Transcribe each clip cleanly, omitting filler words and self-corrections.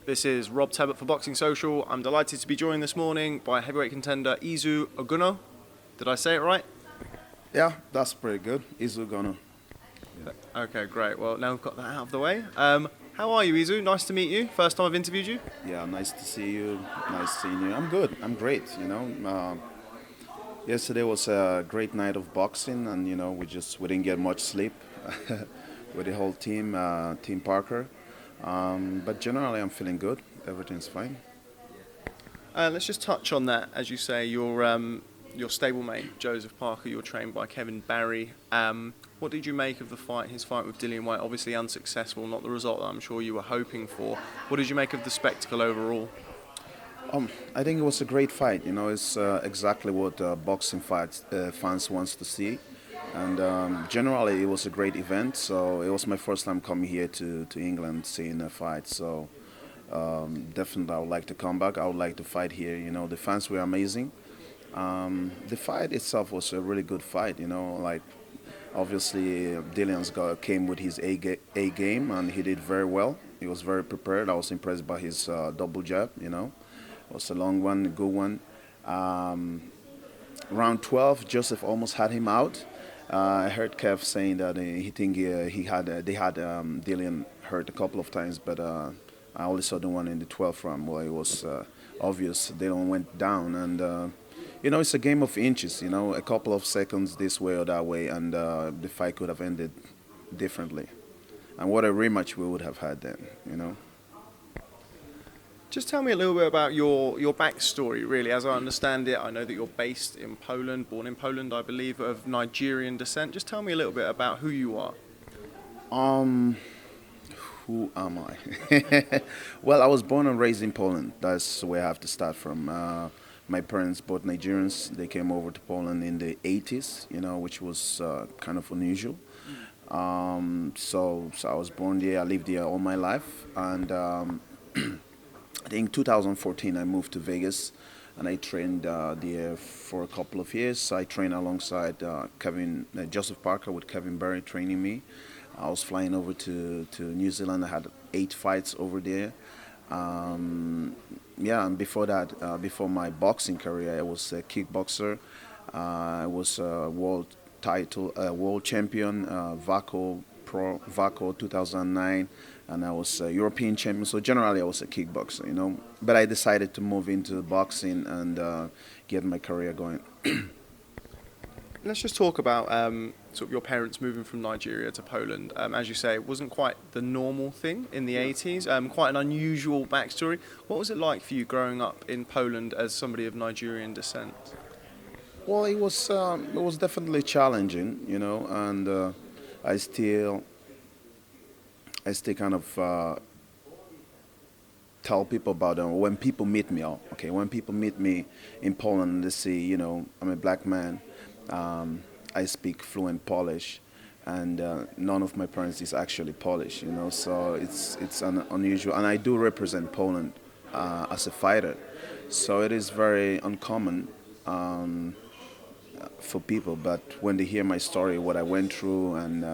This is Rob Tebbutt for Boxing Social. I'm delighted to be joined this morning by heavyweight contender Izu Ugonoh. Did I say it right? Yeah, that's pretty good. Izu Ugonoh. Okay, great. Well, now we've got that out of the way. How are you, Izu? Nice to meet you. First time I've interviewed you. Yeah, nice to see you. Nice seeing you. I'm good. I'm great. Yesterday was a great night of boxing, and we didn't get much sleep with the whole team, Team Parker. But generally, I'm feeling good. Everything's fine. Let's just touch on that. As you say, your stablemate, Joseph Parker, you're trained by Kevin Barry. What did you make of the fight, his fight with Dillian Whyte? Obviously unsuccessful, not the result that I'm sure you were hoping for. What did you make of the spectacle overall? I think it was a great fight. It's exactly what boxing fans wants to see. And generally, it was a great event. So it was my first time coming here to England, seeing a fight. So definitely, I would like to come back. I would like to fight here. The fans were amazing. The fight itself was a really good fight. Obviously, Dillian's came with his A game, and he did very well. He was very prepared. I was impressed by his double jab. It was a long one, a good one. Round 12, Joseph almost had him out. I heard Kev saying that they had Dillian hurt a couple of times, but I only saw the one in the 12th round where it was obvious Dillian went down. And it's a game of inches. A couple of seconds this way or that way, and the fight could have ended differently. And what a rematch we would have had then. Just tell me a little bit about your backstory, really. As I understand it, I know that you're based in Poland, born in Poland, I believe, of Nigerian descent. Just tell me a little bit about who you are. Who am I? Well, I was born and raised in Poland. That's where I have to start from. My parents, both Nigerians, they came over to Poland in the 80s, which was kind of unusual. So I was born there. I lived there all my life, and I think 2014 I moved to Vegas, and I trained there for a couple of years. I trained alongside Joseph Parker with Kevin Barry training me. I was flying over to New Zealand. I had 8 fights over there. And before that, before my boxing career, I was a kickboxer. I was a world champion, VACO 2009. And I was a European champion, so generally I was a kickboxer, But I decided to move into boxing and get my career going. Let's just talk about sort of your parents moving from Nigeria to Poland. As you say, it wasn't quite the normal thing in the 80s, quite an unusual backstory. What was it like for you growing up in Poland as somebody of Nigerian descent? Well, it was definitely challenging, and I still kind of tell people about them. When people meet me, when people meet me in Poland, they see, I'm a black man. I speak fluent Polish, and none of my parents is actually Polish, So it's unusual, and I do represent Poland as a fighter, so it is very uncommon for people. But when they hear my story, what I went through, and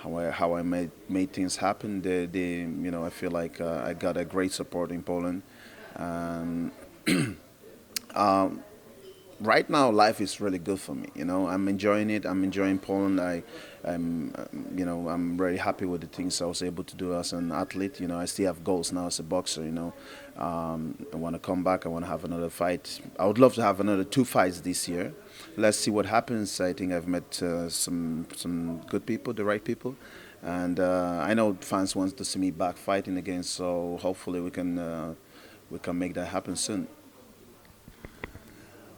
how I made things happen, I feel like I got a great support in Poland. Right now, life is really good for me. I'm enjoying it. I'm enjoying Poland. I'm very happy with the things I was able to do as an athlete. I still have goals now as a boxer. I want to come back. I want to have another fight. I would love to have another 2 fights this year. Let's see what happens. I think I've met some good people, the right people, and I know fans want to see me back fighting again. So hopefully we can make that happen soon.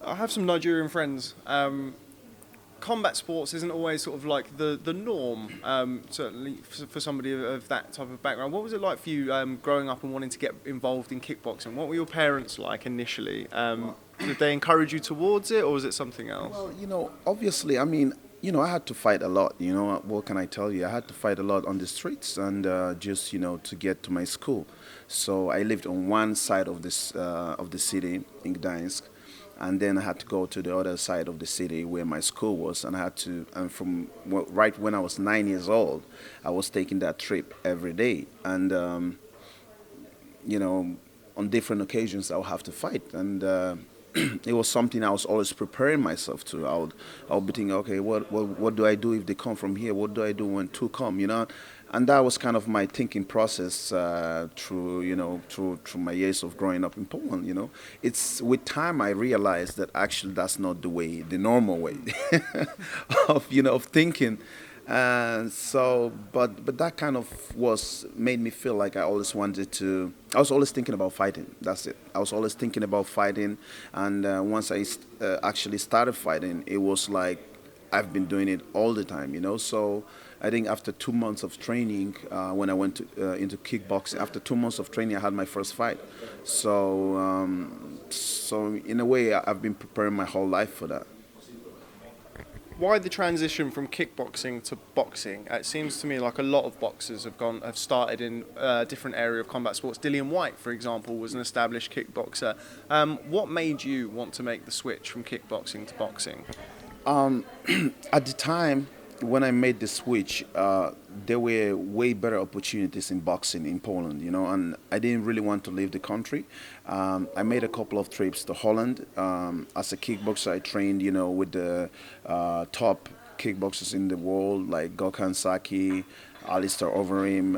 I have some Nigerian friends. Combat sports isn't always sort of like the norm, certainly for somebody of that type of background. What was it like for you growing up and wanting to get involved in kickboxing? What were your parents like initially? Did they encourage you towards it, or was it something else? Well, obviously, I mean, I had to fight a lot. What can I tell you? I had to fight a lot on the streets and just, to get to my school. So I lived on one side of the city in Gdańsk. And then I had to go to the other side of the city where my school was, and from right when I was 9 years old, I was taking that trip every day. And you know, on different occasions I'll have to fight, and it was something I was always preparing myself to. I would be thinking, okay, what do I do if they come from here? What do I do when two come? You know, and that was kind of my thinking process through through my years of growing up in Poland. You know, it's with time I realized that actually that's not the normal way of of thinking. But that kind of was made me feel like I always wanted to. I was always thinking about fighting. That's it. I was always thinking about fighting, and once I actually started fighting, it was like I've been doing it all the time. You know, so I think after 2 months of training, when I went into kickboxing, after 2 months of training, I had my first fight. So in a way, I've been preparing my whole life for that. Why the transition from kickboxing to boxing? It seems to me like a lot of boxers have started in a different area of combat sports. Dillian Whyte, for example, was an established kickboxer. What made you want to make the switch from kickboxing to boxing? At the time when I made the switch, there were way better opportunities in boxing in Poland, and I didn't really want to leave the country. I made a couple of trips to Holland. As a kickboxer, I trained, with the top kickboxers in the world, like Gokhan Saki, Alistair Overeem,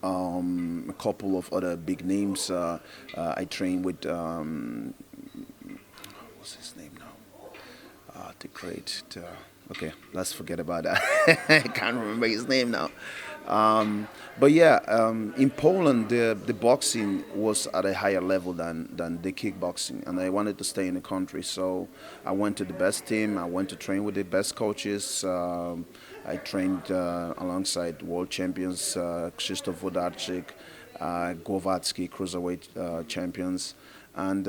a couple of other big names. I trained with, what's his name now? The great. Okay, let's forget about that. I can't remember his name now. But yeah, in Poland, the boxing was at a higher level than the kickboxing, and I wanted to stay in the country. So I went to the best team. I went to train with the best coaches. I trained alongside world champions Krzysztof Wodarczyk, Głowacki, cruiserweight champions, and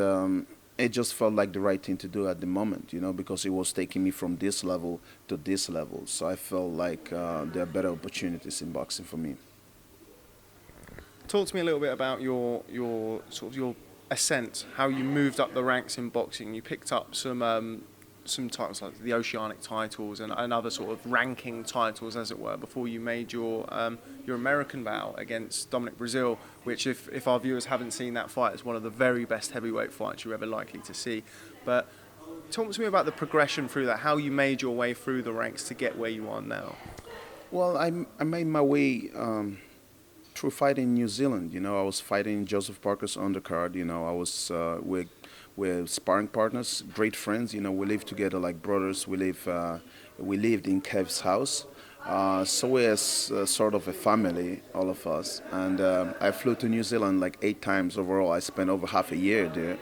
it just felt like the right thing to do at the moment, because it was taking me from this level to this level. So I felt like there are better opportunities in boxing for me. Talk to me a little bit about your your ascent, how you moved up the ranks in boxing. You picked up some titles like the Oceanic titles and other sort of ranking titles, as it were, before you made your American bout against Dominic Breazeale, which, if our viewers haven't seen that fight, is one of the very best heavyweight fights you're ever likely to see. But talk to me about the progression through that, how you made your way through the ranks to get where you are now. Well, I made my way through fighting in New Zealand. I was fighting Joseph Parker's undercard. I was we're sparring partners, great friends. We live together like brothers. We lived in Kev's house. So we're sort of a family, all of us. And I flew to New Zealand like 8 times overall. I spent over half a year there,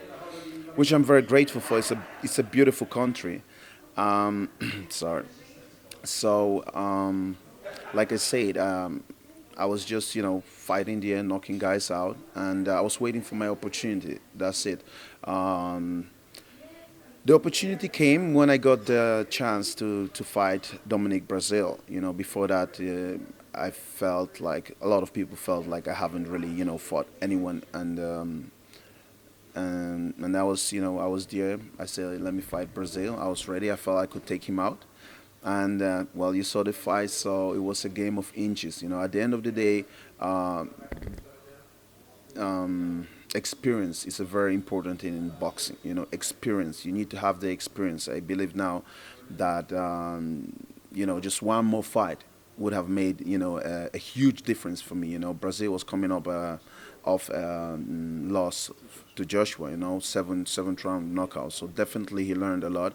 which I'm very grateful for. It's a beautiful country. Sorry. So, like I said, I was just, fighting there, knocking guys out, and I was waiting for my opportunity. That's it. The opportunity came when I got the chance to fight Dominic Breazeale. Before that, I felt like a lot of people felt like I haven't really, fought anyone, and I was, I was there. I said, let me fight Breazeale. I was ready. I felt I could take him out. And well, you saw the fight, so it was a game of inches. At the end of the day, experience is a very important thing in boxing. Experience. You need to have the experience. I believe now that just one more fight would have made a huge difference for me. Breazeale was coming up off loss to Joshua. Seventh round knockout. So definitely he learned a lot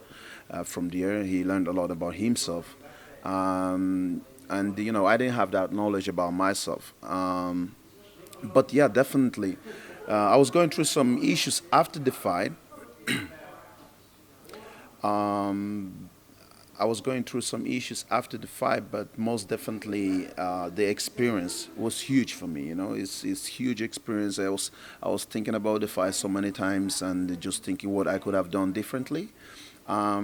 from there. He learned a lot about himself, and I didn't have that knowledge about myself. But yeah, definitely. I was going through some issues after the fight. I was going through some issues after the fight, but most definitely the experience was huge for me. It's huge experience. I was thinking about the fight so many times and just thinking what I could have done differently. I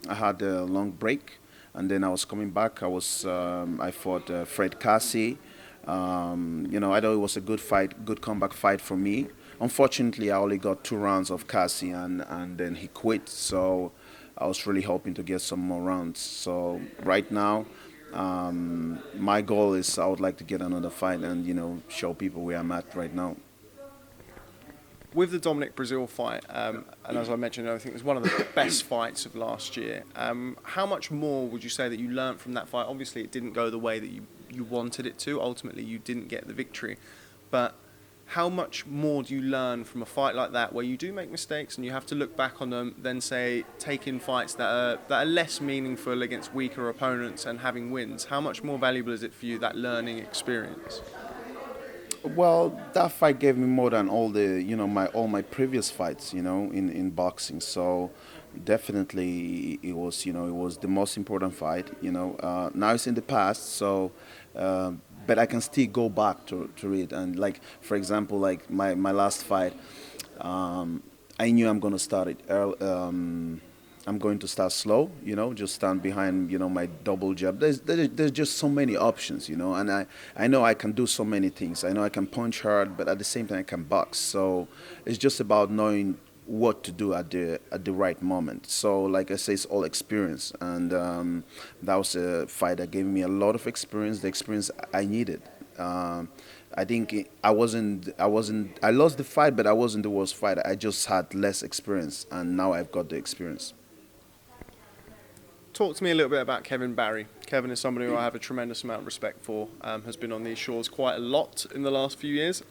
had a long break, and then I was coming back. I fought Fred Cassie. I thought it was a good fight, good comeback fight for me. Unfortunately, I only got 2 rounds of Cassie, and then he quit. So I was really hoping to get some more rounds. So right now, My goal is I would like to get another fight and show people where I'm at right now. With the Dominic Breazeale fight, and as I mentioned, I think it was one of the best fights of last year. How much more would you say that you learnt from that fight? Obviously, it didn't go the way that you wanted it to. Ultimately, you didn't get the victory. But how much more do you learn from a fight like that, where you do make mistakes and you have to look back on them, then say taking fights that are less meaningful against weaker opponents and having wins? How much more valuable is it for you, that learning experience? Well, that fight gave me more than all my previous fights, in boxing. So definitely it was it was the most important fight. Now it's in the past, so but I can still go back to it. And like for example, like my last fight, I knew I'm gonna start it early. I'm going to start slow, just stand behind, my double jab. There's just so many options, and I know I can do so many things. I know I can punch hard, but at the same time I can box. So it's just about knowing what to do at the right moment. So like I say, it's all experience, and that was a fight that gave me a lot of experience, the experience I needed. I think I lost the fight, but I wasn't the worst fighter. I just had less experience, and now I've got the experience. Talk to me a little bit about Kevin Barry. Kevin is somebody who I have a tremendous amount of respect for, has been on these shores quite a lot in the last few years.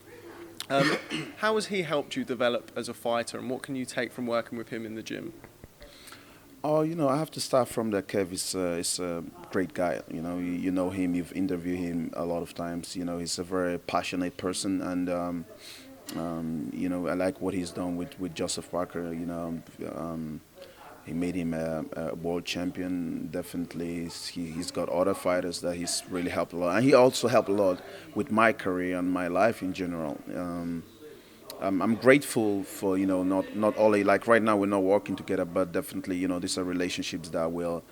How has he helped you develop as a fighter, and what can you take from working with him in the gym? Oh, I have to start from that. Kev is a great guy. You know him, you've interviewed him a lot of times. He's a very passionate person, and I like what he's done with Joseph Parker. He made him a world champion. Definitely, he's got other fighters that he's really helped a lot, and he also helped a lot with my career and my life in general. I'm grateful for not only like right now we're not working together, but definitely these are relationships that will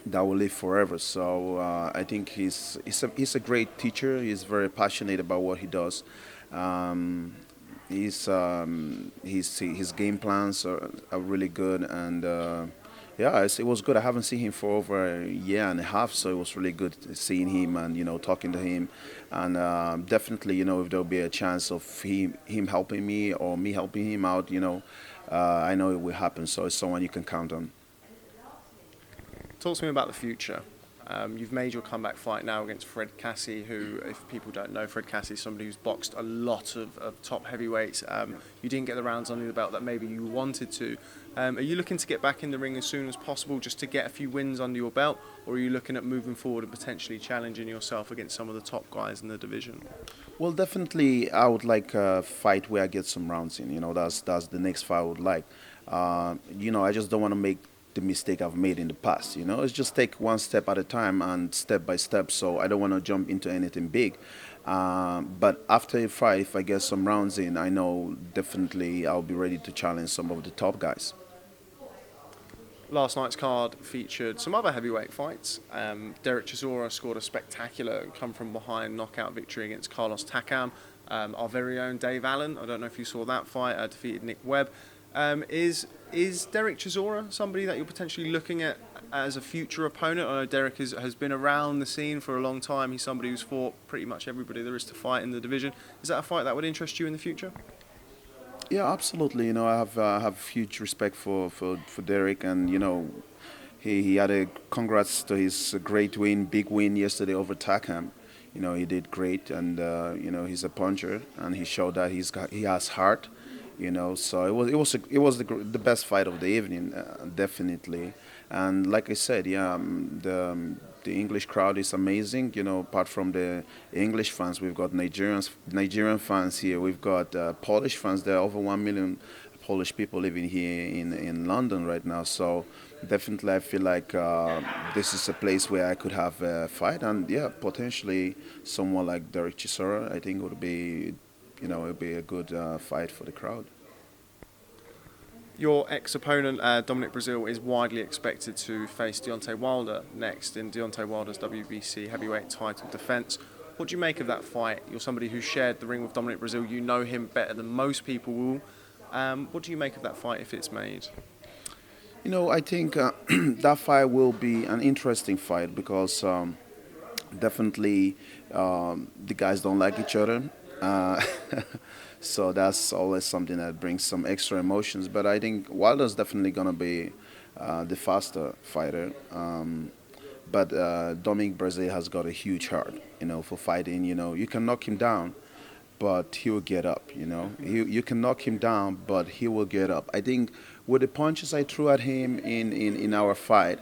live forever. So I think he's a great teacher. He's very passionate about what he does. Um, his game plans are really good, and yeah, it was good. I haven't seen him for over a year and a half, so it was really good seeing him and talking to him, and definitely if there'll be a chance of him helping me or me helping him out, I know it will happen. So it's someone you can count on. Talk to me about the future. You've made your comeback fight now against Fred Cassie, who, if people don't know, Fred Cassie is somebody who's boxed a lot of top heavyweights. You didn't get the rounds under the belt that maybe you wanted to. Are you looking to get back in the ring as soon as possible just to get a few wins under your belt, or are you looking at moving forward and potentially challenging yourself against some of the top guys in the division? Well, definitely, I would like a fight where I get some rounds in. That's the next fight I would like. I just don't want to make the mistake I've made in the past. It's just take one step at a time and step by step. So I don't want to jump into anything big. But after a fight, if I get some rounds in, I know definitely I'll be ready to challenge some of the top guys. Last night's card featured some other heavyweight fights. Dereck Chisora scored a spectacular come from behind knockout victory against Carlos Takam. Our very own Dave Allen, I don't know if you saw that fight, defeated Nick Webb. Is Dereck Chisora somebody that you're potentially looking at as a future opponent? I know Dereck has been around the scene for a long time. He's somebody who's fought pretty much everybody there is to fight in the division. Is that a fight that would interest you in the future? Yeah, absolutely. I have huge respect for Dereck, and he had a congrats to his great win, big win yesterday over Takam. He did great, and he's a puncher, and he showed that he has heart. So it was the best fight of the evening, definitely. And like I said, yeah, the English crowd is amazing. Apart from the English fans, we've got Nigerian fans here. We've got Polish fans. There are over 1 million Polish people living here in London right now. So definitely, I feel like this is a place where I could have a fight, and yeah, potentially someone like Dereck Chisora, I think would be. It would be a good fight for the crowd. Your ex-opponent, Dominic Breazeale, is widely expected to face Deontay Wilder next in Deontay Wilder's WBC heavyweight title defence. What do you make of that fight? You're somebody who shared the ring with Dominic Breazeale. You know him better than most people will. What do you make of that fight if it's made? I think that fight will be an interesting fight because definitely the guys don't like each other. Uh, so that's always something that brings some extra emotions. But I think Wilder's definitely going to be the faster fighter. But Dominic Breazeale has got a huge heart, for fighting. You can knock him down, but he will get up. You can knock him down, but he will get up. I think with the punches I threw at him in our fight,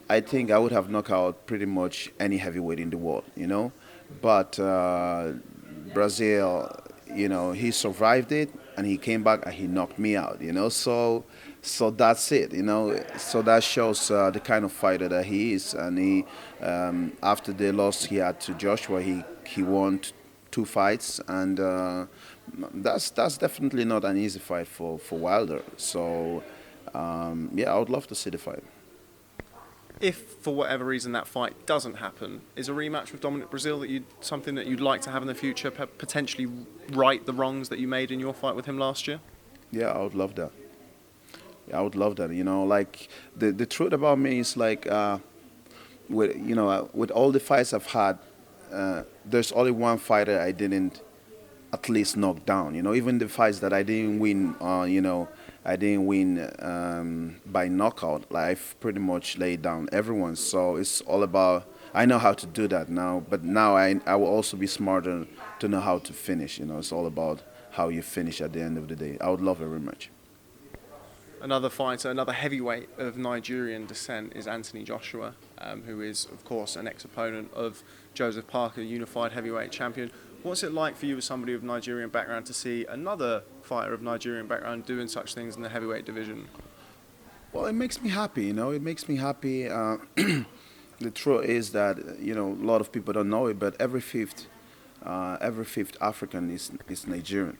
I think I would have knocked out pretty much any heavyweight in the world. But Brazil, he survived it and he came back and he knocked me out. So that's it. So that shows the kind of fighter that he is. And he, after the loss he had to Joshua, he won two fights, and that's definitely not an easy fight for Wilder. So yeah, I would love to see the fight. If for whatever reason that fight doesn't happen, is a rematch with Dominic Breazeale something that you'd like to have in the future, potentially right the wrongs that you made in your fight with him last year? Yeah, I would love that. Yeah, I would love that. Like the truth about me is like with all the fights I've had, there's only one fighter I didn't at least knock down. Even the fights that I didn't win, I didn't win by knockout. Like I've pretty much laid down everyone. So it's all about. I know how to do that now, but now I will also be smarter to know how to finish. It's all about how you finish at the end of the day. I would love a rematch. Another fighter, another heavyweight of Nigerian descent is Anthony Joshua, who is, of course, an ex-opponent of Joseph Parker, unified heavyweight champion. What's it like for you as somebody of Nigerian background to see another fighter of Nigerian background doing such things in the heavyweight division? Well, it makes me happy, It makes me happy. The truth is that, a lot of people don't know it, but every fifth African is Nigerian.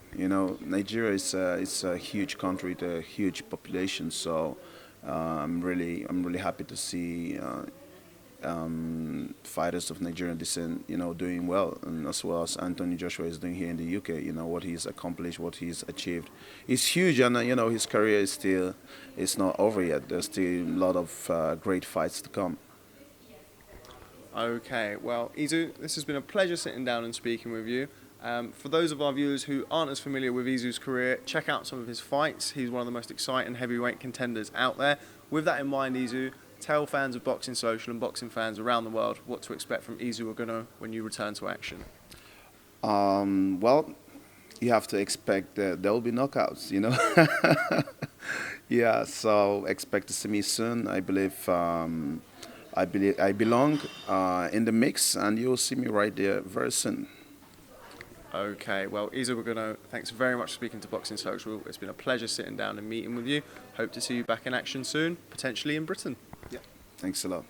Nigeria is a huge country with a huge population. So I'm really happy to see fighters of Nigerian descent, doing well, and as well as Anthony Joshua is doing here in the UK. What he's accomplished, what he's achieved, is huge, and his career is not over yet. There's still a lot of great fights to come. Okay, well, Izu, this has been a pleasure sitting down and speaking with you. For those of our viewers who aren't as familiar with Izu's career, check out some of his fights. He's one of the most exciting heavyweight contenders out there. With that in mind, Izu, tell fans of Boxing Social and boxing fans around the world what to expect from Izu Ugonoh when you return to action. Well, you have to expect that there will be knockouts, Yeah, so expect to see me soon. I believe I belong in the mix, and you'll see me right there very soon. Okay, well, Izu Ugonoh, thanks very much for speaking to Boxing Social. It's been a pleasure sitting down and meeting with you. Hope to see you back in action soon, potentially in Britain. Yeah. Thanks a lot.